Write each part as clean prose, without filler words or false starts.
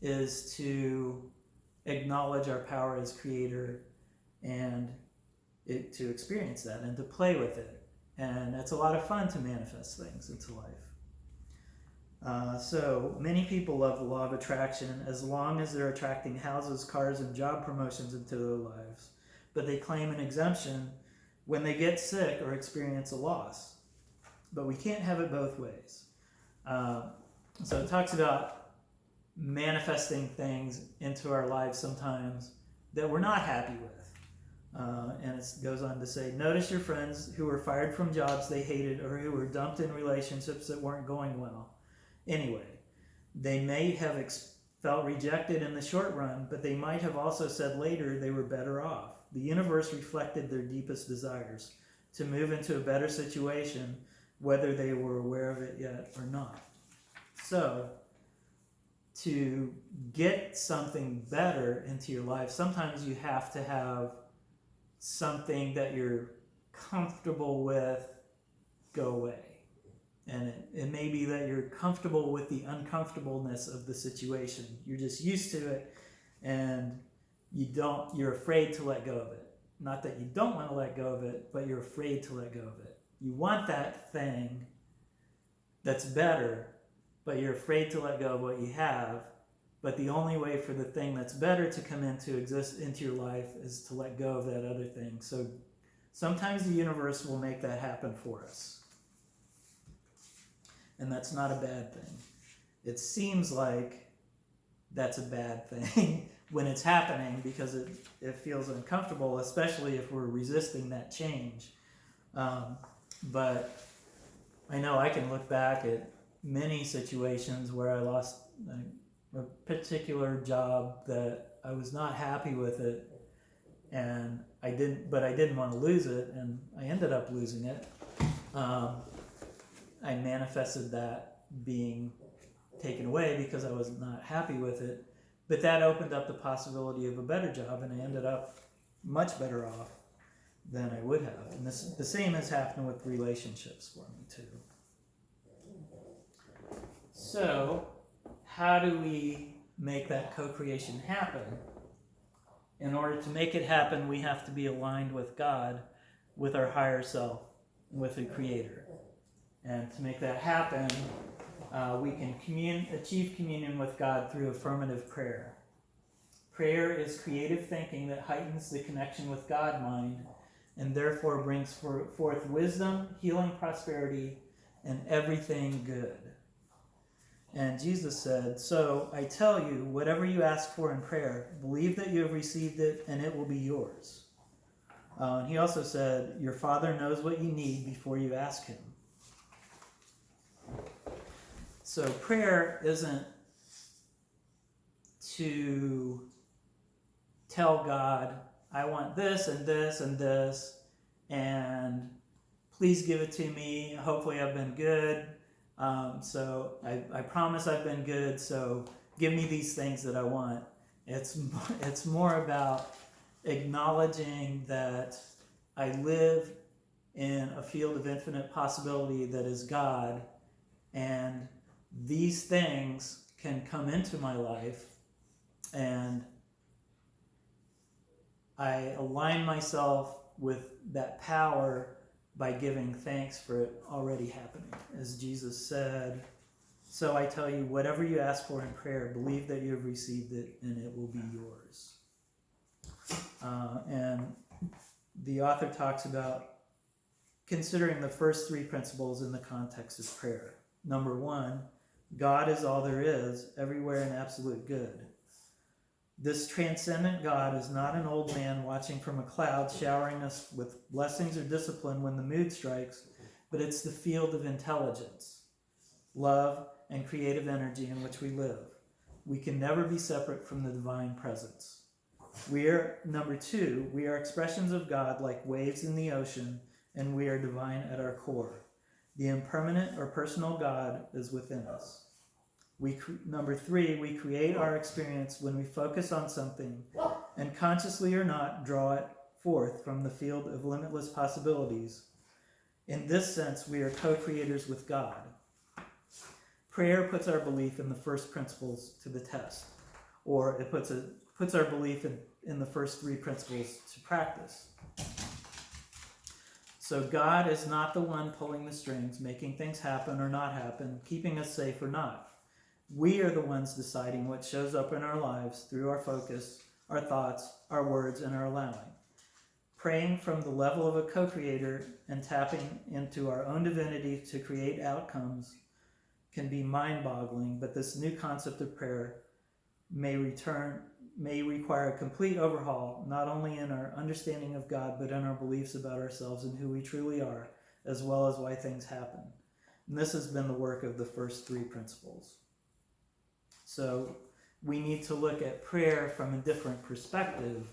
is to acknowledge our power as creator and to experience that and to play with it. And it's a lot of fun to manifest things into life. So many people love the law of attraction as long as they're attracting houses, cars, and job promotions into their lives. But they claim an exemption when they get sick or experience a loss. But we can't have it both ways. So it talks about manifesting things into our lives sometimes that we're not happy with. And it goes on to say, notice your friends who were fired from jobs they hated or who were dumped in relationships that weren't going well. Anyway, they may have felt rejected in the short run, but they might have also said later they were better off. The universe reflected their deepest desires to move into a better situation, whether they were aware of it yet or not. So, to get something better into your life, sometimes you have to have something that you're comfortable with go away. And it may be that you're comfortable with the uncomfortableness of the situation. You're just used to it, and you're afraid to let go of it. Not that you don't want to let go of it, but you're afraid to let go of it. You want that thing that's better, but you're afraid to let go of what you have. But the only way for the thing that's better to come into your life is to let go of that other thing. So sometimes the universe will make that happen for us. And that's not a bad thing. It seems like that's a bad thing when it's happening because it feels uncomfortable, especially if we're resisting that change. But I know I can look back at many situations where I lost a particular job that I was not happy with it, and I didn't want to lose it, and I ended up losing it. I manifested that being taken away because I was not happy with it, but that opened up the possibility of a better job, and I ended up much better off than I would have. And the same has happened with relationships for me too. So, how do we make that co-creation happen? In order to make it happen, we have to be aligned with God, with our higher self, with the Creator. And to make that happen, we can achieve communion with God through affirmative prayer. Prayer is creative thinking that heightens the connection with God mind and therefore brings forth wisdom, healing, prosperity, and everything good. And Jesus said, so I tell you, whatever you ask for in prayer, believe that you have received it and it will be yours. And he also said, your Father knows what you need before you ask him. So prayer isn't to tell God, I want this and this and this, and please give it to me. Hopefully I've been good. So I promise I've been good, so give me these things that I want. It's more about acknowledging that I live in a field of infinite possibility that is God, and these things can come into my life, and I align myself with that power by giving thanks for it already happening. As Jesus said, so I tell you, whatever you ask for in prayer, believe that you have received it and it will be yours. And the author talks about considering the first three principles in the context of prayer. Number one, God is all there is, everywhere and absolute good. This transcendent God is not an old man watching from a cloud showering us with blessings or discipline when the mood strikes, but it's the field of intelligence, love, and creative energy in which we live. We can never be separate from the divine presence. Number two, we are expressions of God like waves in the ocean, and we are divine at our core. The impermanent or personal God is within us. Number three, we create our experience when we focus on something and consciously or not draw it forth from the field of limitless possibilities. In this sense, we are co-creators with God. Prayer puts our belief in the first principles to the test. or it puts our belief in the first three principles to practice. So God is not the one pulling the strings, making things happen or not happen, keeping us safe or not. We are the ones deciding what shows up in our lives through our focus, our thoughts, our words, and our allowing. Praying from the level of a co-creator and tapping into our own divinity to create outcomes can be mind-boggling, but this new concept of prayer may require a complete overhaul, not only in our understanding of God, but in our beliefs about ourselves and who we truly are, as well as why things happen. And this has been the work of the first three principles. So we need to look at prayer from a different perspective,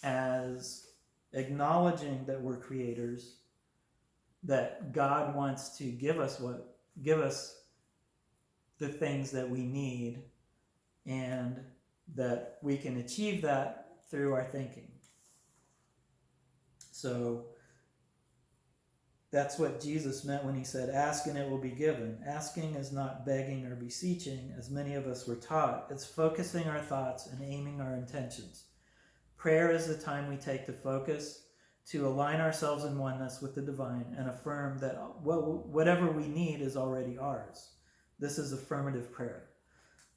as acknowledging that we're creators, that God wants to give us the things that we need, and that we can achieve that through our thinking. So that's what Jesus meant when he said, ask and it will be given. Asking is not begging or beseeching, as many of us were taught. It's focusing our thoughts and aiming our intentions. Prayer is the time we take to focus, to align ourselves in oneness with the divine, and affirm that whatever we need is already ours. This is affirmative prayer.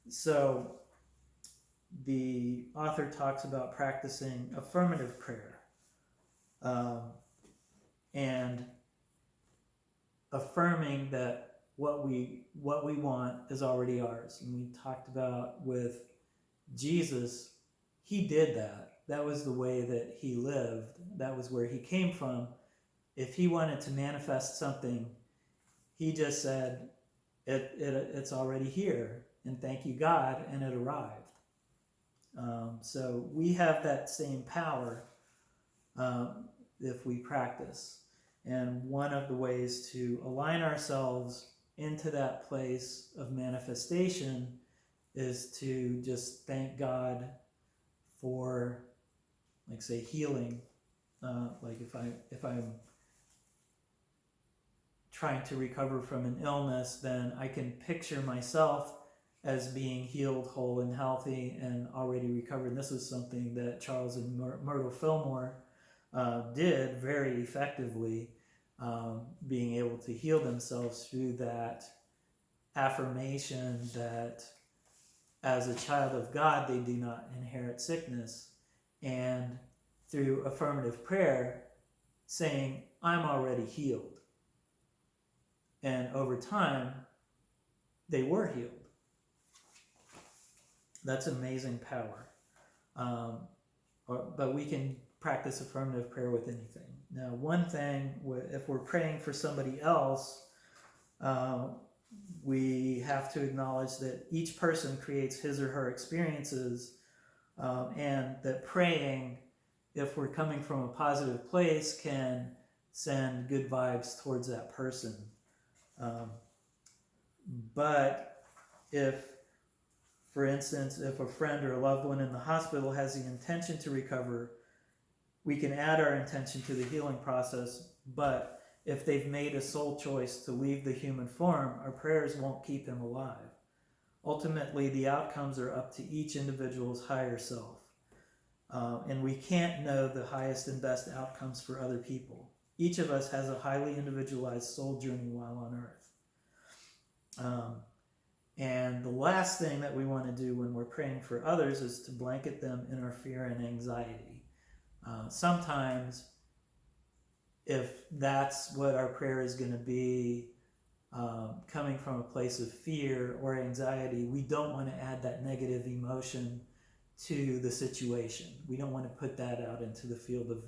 So the author talks about practicing affirmative prayer, and affirming that what we want is already ours. And we talked about with Jesus, he did that. That was the way that he lived. That was where he came from. If he wanted to manifest something, he just said, it's already here, and thank you, God, and it arrived. So we have that same power if we practice. And one of the ways to align ourselves into that place of manifestation is to just thank God for, like, say, healing. Like if I'm trying to recover from an illness, then I can picture myself as being healed, whole, and healthy, and already recovered. This is something that Charles and Myrtle Fillmore did very effectively, being able to heal themselves through that affirmation that as a child of God, they do not inherit sickness, and through affirmative prayer, saying, I'm already healed. And over time, they were healed. That's amazing power. But we can practice affirmative prayer with anything. Now, one thing, if we're praying for somebody else, we have to acknowledge that each person creates his or her experiences, and that praying, if we're coming from a positive place, can send good vibes towards that person. But if, for instance, if a friend or a loved one in the hospital has the intention to recover, we can add our intention to the healing process. But if they've made a soul choice to leave the human form, our prayers won't keep them alive. Ultimately, the outcomes are up to each individual's higher self. And we can't know the highest and best outcomes for other people. Each of us has a highly individualized soul journey while on earth. And the last thing that we want to do when we're praying for others is to blanket them in our fear and anxiety. Sometimes, if that's what our prayer is going to be, coming from a place of fear or anxiety, we don't want to add that negative emotion to the situation. We don't want to put that out into the field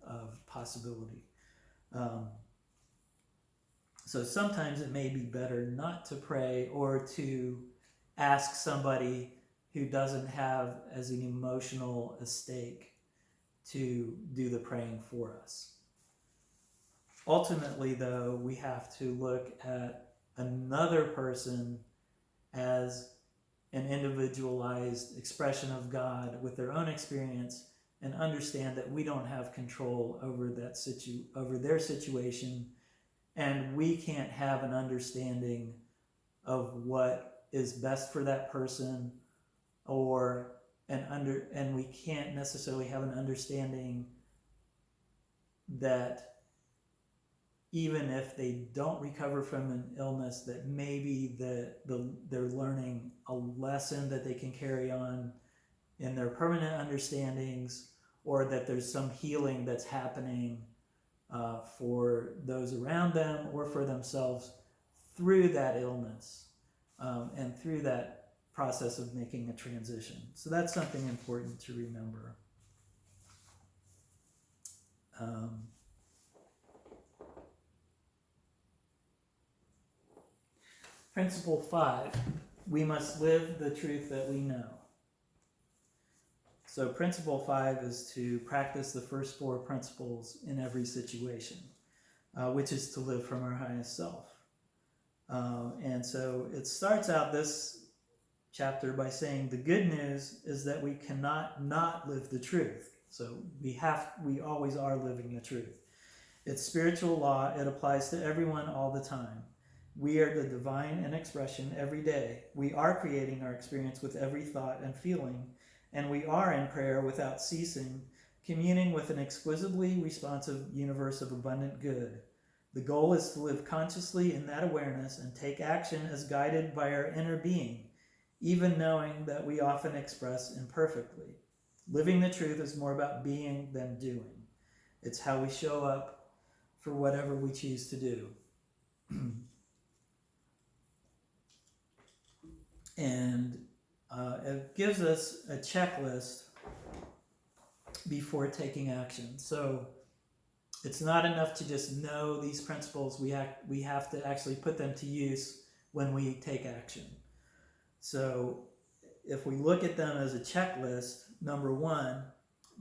of possibility. So sometimes it may be better not to pray, or to ask somebody who doesn't have as an emotional a stake to do the praying for us. Ultimately, though, we have to look at another person as an individualized expression of God with their own experience, and understand that we don't have control over over their situation, and we can't have an understanding of what is best for that person, and we can't necessarily have an understanding that even if they don't recover from an illness, that maybe they're learning a lesson that they can carry on in their permanent understandings, or that there's some healing that's happening for those around them or for themselves through that illness, and through that process of making a transition. So that's something important to remember. Principle 5, we must live the truth that we know. So principle 5 is to practice the first 4 principles in every situation, which is to live from our highest self. And so it starts out this chapter by saying the good news is that we cannot not live the truth. So we always are living the truth. It's spiritual law. It applies to everyone all the time. We are the divine in expression every day. We are creating our experience with every thought and feeling, and we are in prayer without ceasing, communing with an exquisitely responsive universe of abundant good. The goal is to live consciously in that awareness and take action as guided by our inner being, even knowing that we often express imperfectly. Living the truth is more about being than doing. It's how we show up for whatever we choose to do. And it gives us a checklist before taking action. So it's not enough to just know these principles. We have to actually put them to use when we take action. So if we look at them as a checklist, number 1,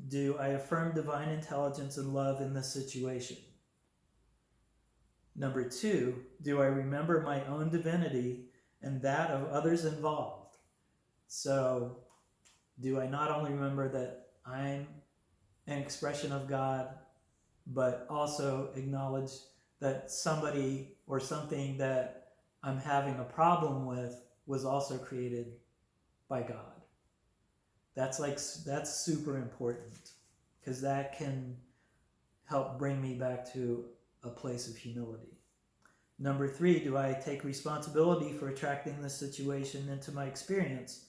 do I affirm divine intelligence and love in this situation? Number 2, do I remember my own divinity and that of others involved? So do I not only remember that I'm an expression of God, but also acknowledge that somebody or something that I'm having a problem with was also created by God? That's super important, because that can help bring me back to a place of humility. Number 3, do I take responsibility for attracting this situation into my experience?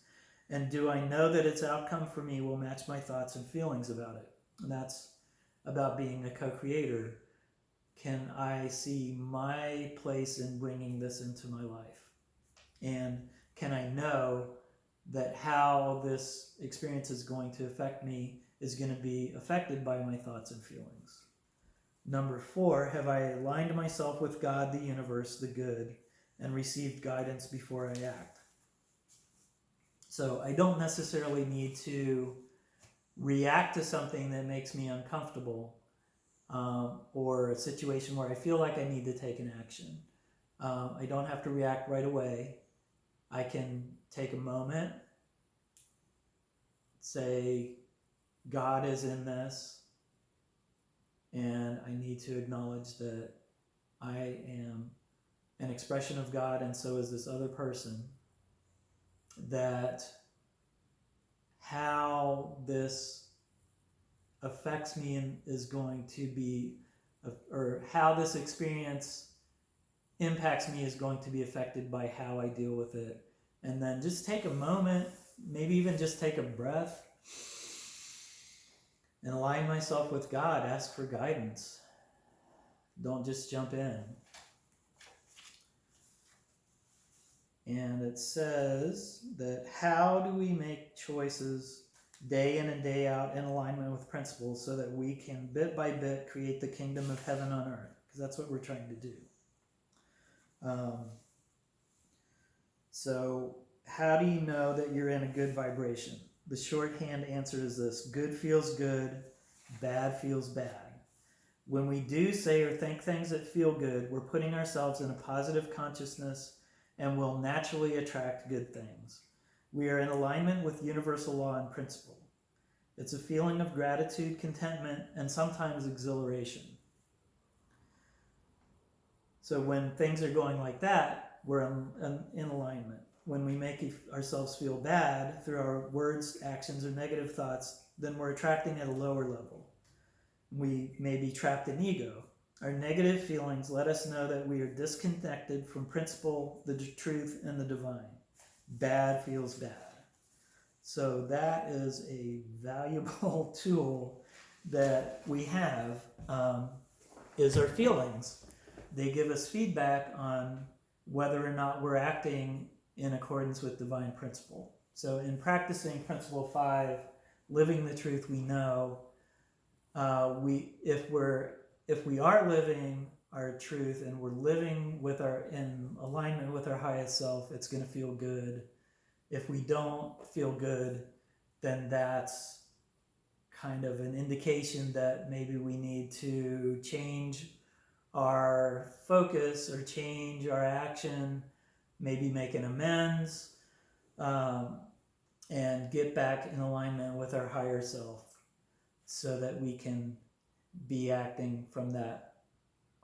And do I know that its outcome for me will match my thoughts and feelings about it? And that's about being a co-creator. Can I see my place in bringing this into my life? And can I know that how this experience is going to affect me is going to be affected by my thoughts and feelings? Number 4, have I aligned myself with God, the universe, the good, and received guidance before I act? So I don't necessarily need to react to something that makes me uncomfortable, or a situation where I feel like I need to take an action. I don't have to react right away. I can take a moment, say, God is in this, and I need to acknowledge that I am an expression of God, and so is this other person. That how this affects me is going to be, or how this experience impacts me is going to be affected by how I deal with it. And then just take a moment, maybe even just take a breath, and align myself with God. Ask for guidance. Don't just jump in. And it says that how do we make choices day in and day out in alignment with principles so that we can bit by bit create the kingdom of heaven on earth? Because that's what we're trying to do. So how do you know that you're in a good vibration? The shorthand answer is this: good feels good, bad feels bad. When we do say or think things that feel good, we're putting ourselves in a positive consciousness and will naturally attract good things. We are in alignment with universal law and principle. It's a feeling of gratitude, contentment, and sometimes exhilaration. So when things are going like that, we're in alignment. when we make ourselves feel bad through our words, actions, or negative thoughts, then we're attracting at a lower level. We may be trapped in ego. Our negative feelings let us know that we are disconnected from principle, the truth, and the divine. Bad feels bad. So that is a valuable tool that we have, is our feelings. They give us feedback on whether or not we're acting in accordance with divine principle. So in practicing principle 5, living the truth we know, if we are living our truth and we're living with in alignment with our highest self, it's going to feel good. If we don't feel good, then that's kind of an indication that maybe we need to change our focus or change our action, maybe make an amends, and get back in alignment with our higher self so that we can be acting from that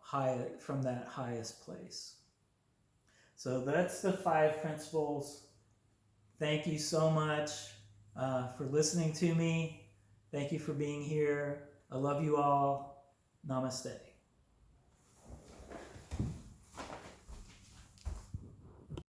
highest place. So that's the 5 principles. Thank you so much for listening to me. Thank you for being here. I love you all. Namaste.